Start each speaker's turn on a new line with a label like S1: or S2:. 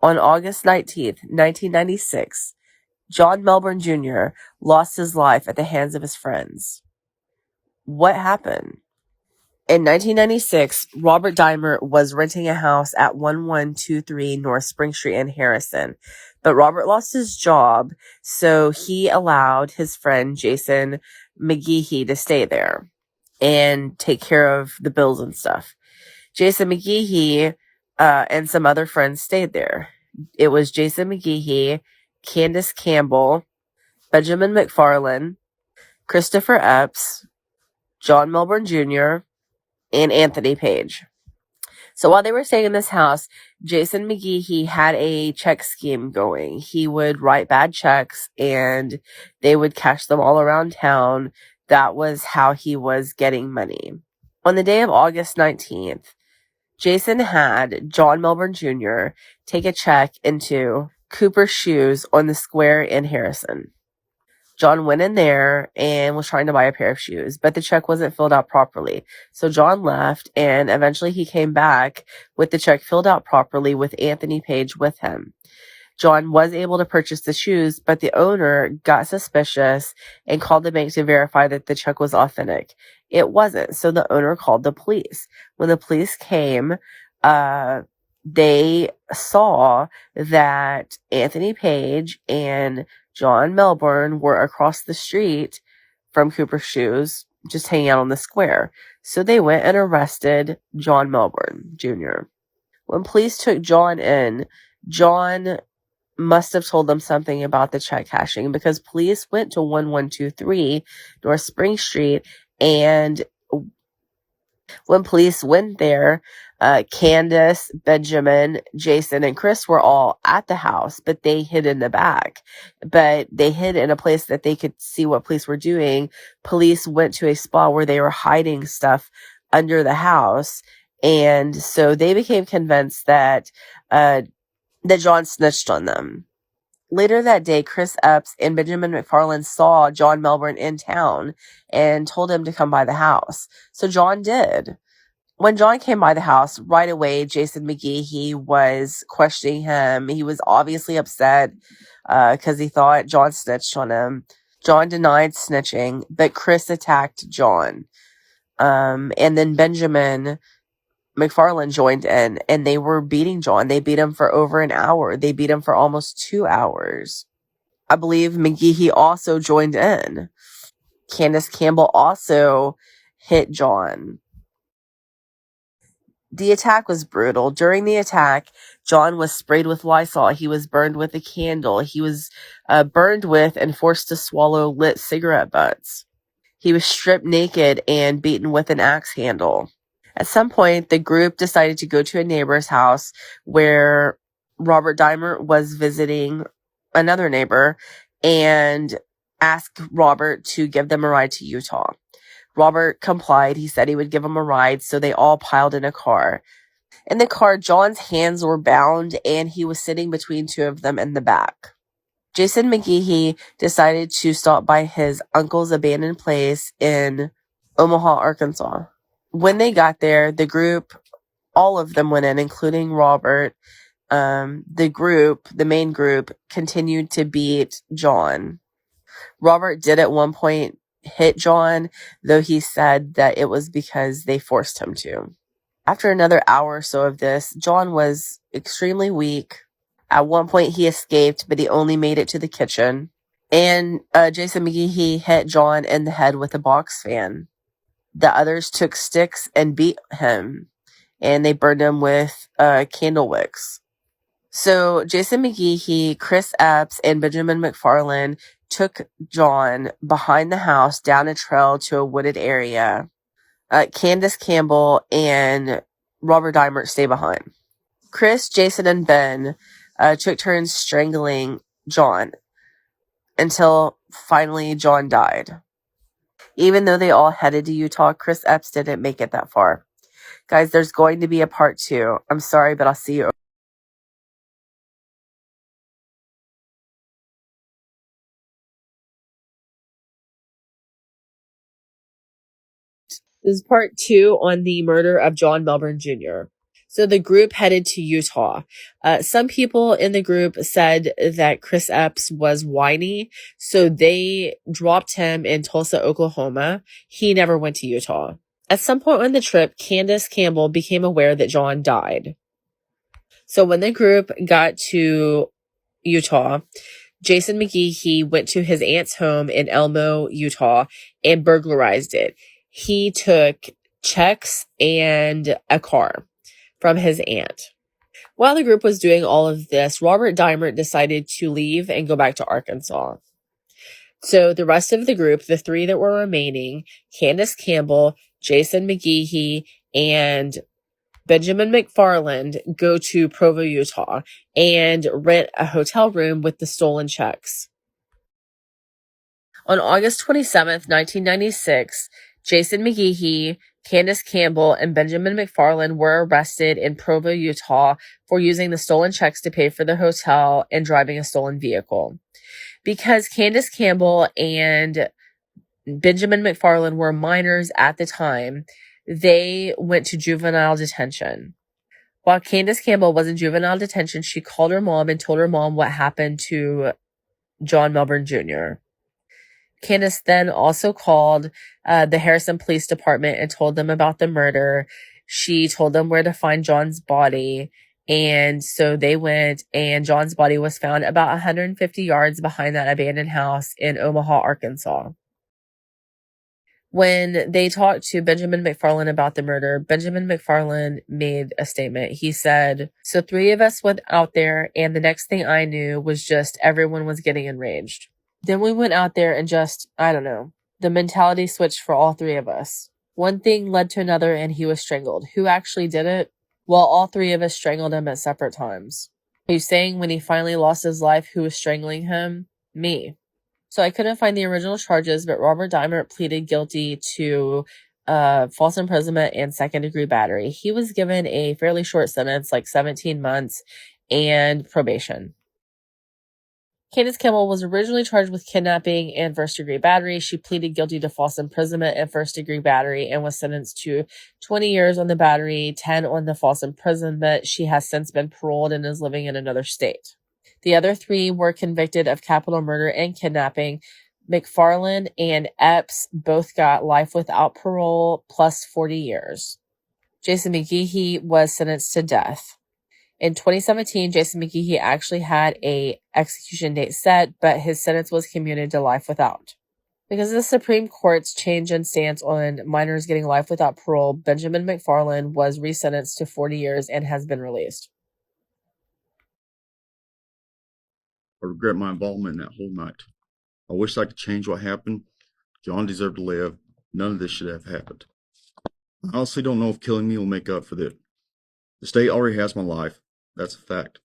S1: On August 19th, 1996, John Melbourne Jr. lost his life at the hands of his friends. What happened? In 1996, Robert Dimer was renting a house at 1123 North Spring Street in Harrison. But Robert lost his job, so he allowed his friend Jason McGeehee to stay there and take care of the bills and stuff. Jason McGeehee and some other friends stayed there. It was Jason McGeehee, Candace Campbell, Benjamin McFarland, Christopher Epps, John Melbourne Jr., and Anthony Page. So while they were staying in this house, Jason McGeehee had a check scheme going. He would write bad checks and they would cash them all around town. That was how he was getting money. On the day of August 19th, Jason had John Melbourne Jr. take a check into Cooper's Shoes on the square in Harrison. John went in there and was trying to buy a pair of shoes, but the check wasn't filled out properly. So John left, and eventually he came back with the check filled out properly with Anthony Page with him. John was able to purchase the shoes, but the owner got suspicious and called the bank to verify that the check was authentic. It wasn't, so the owner called the police. When the police came, they saw that Anthony Page and John Melbourne were across the street from Cooper's Shoes, just hanging out on the square. So they went and arrested John Melbourne Jr. When police took John in, John must have told them something about the check cashing because police went to 1123 North Spring Street, and when police went there, Candace, Benjamin, Jason, and Chris were all at the house, but they hid in the back. But they hid in a place that they could see what police were doing. Police went to a spot where they were hiding stuff under the house. And so they became convinced that John snitched on them. Later that day, Chris Epps and Benjamin McFarland saw John Melbourne in town and told him to come by the house. So John did. When John came by the house, right away, Jason McGeehee was questioning him. He was obviously upset because he thought John snitched on him. John denied snitching, but Chris attacked John. And then Benjamin McFarland joined in, and they were beating John. They beat him for over an hour. They beat him for almost 2 hours. I believe McGeehee also joined in. Candace Campbell also hit John. The attack was brutal. During the attack, John was sprayed with Lysol. He was burned with a candle. He was burned with and forced to swallow lit cigarette butts. He was stripped naked and beaten with an axe handle. At some point, the group decided to go to a neighbor's house where Robert Dimer was visiting another neighbor and asked Robert to give them a ride to Utah. Robert complied. He said he would give him a ride, so they all piled in a car. In the car, John's hands were bound, and he was sitting between two of them in the back. Jason McGeehee decided to stop by his uncle's abandoned place in Omaha, Arkansas. When they got there, the group, all of them went in, including Robert. The main group, continued to beat John. Robert did at one point hit John, though he said that it was because they forced him to. After another hour or so of this, John was extremely weak. At one point, he escaped, but he only made it to the kitchen. And Jason McGeehee hit John in the head with a box fan. The others took sticks and beat him, and they burned him with candle wicks. So Jason McGeehee, Chris Epps, and Benjamin McFarland took John behind the house down a trail to a wooded area. Candace Campbell and Robert Dimer stay behind. Chris, Jason, and Ben took turns strangling John until finally John died. Even though they all headed to Utah, Chris Epps didn't make it that far. Guys, there's going to be a part 2. I'm sorry, but I'll see you. This is part 2 on the murder of John Melbourne Jr. So the group headed to Utah. Some people in the group said that Chris Epps was whiny, so they dropped him in Tulsa, Oklahoma. He never went to Utah. At some point on the trip, Candace Campbell became aware that John died. So when the group got to Utah, Jason McGehee went to his aunt's home in Elmo, Utah, and burglarized it. He took checks and a car from his aunt. While the group was doing all of this, Robert Diamert decided to leave and go back to Arkansas. So the rest of the group, the three that were remaining, Candace Campbell, Jason McGehee, and Benjamin McFarland, go to Provo, Utah, and rent a hotel room with the stolen checks. On August 27th, 1996, Jason McGehee, Candace Campbell, and Benjamin McFarland were arrested in Provo, Utah for using the stolen checks to pay for the hotel and driving a stolen vehicle. Because Candace Campbell and Benjamin McFarland were minors at the time, they went to juvenile detention. While Candace Campbell was in juvenile detention, she called her mom and told her mom what happened to John Melbourne Jr. Candace then also called the Harrison Police Department and told them about the murder. She told them where to find John's body. And so they went, and John's body was found about 150 yards behind that abandoned house in Omaha, Arkansas. When they talked to Benjamin McFarland about the murder, Benjamin McFarland made a statement. He said, "So 3 of us went out there, and the next thing I knew was just everyone was getting enraged. Then we went out there and just, I don't know, the mentality switched for all 3 of us. One thing led to another, and he was strangled. Who actually did it? Well, all 3 of us strangled him at separate times. Are you saying when he finally lost his life, who was strangling him? Me." So I couldn't find the original charges, but Robert Diamert pleaded guilty to false imprisonment and second-degree battery. He was given a fairly short sentence, like 17 months, and probation. Candace Campbell was originally charged with kidnapping and first-degree battery. She pleaded guilty to false imprisonment and first-degree battery and was sentenced to 20 years on the battery, 10 on the false imprisonment. She has since been paroled and is living in another state. The other 3 were convicted of capital murder and kidnapping. McFarland and Epps both got life without parole plus 40 years. Jason McGehee was sentenced to death. In 2017, Jason McGehee actually had a execution date set, but his sentence was commuted to life without. Because of the Supreme Court's change in stance on minors getting life without parole, Benjamin McFarland was resentenced to 40 years and has been released.
S2: I regret my involvement in that whole night. I wish I could change what happened. John deserved to live. None of this should have happened. I honestly don't know if killing me will make up for this. The state already has my life. That's a fact.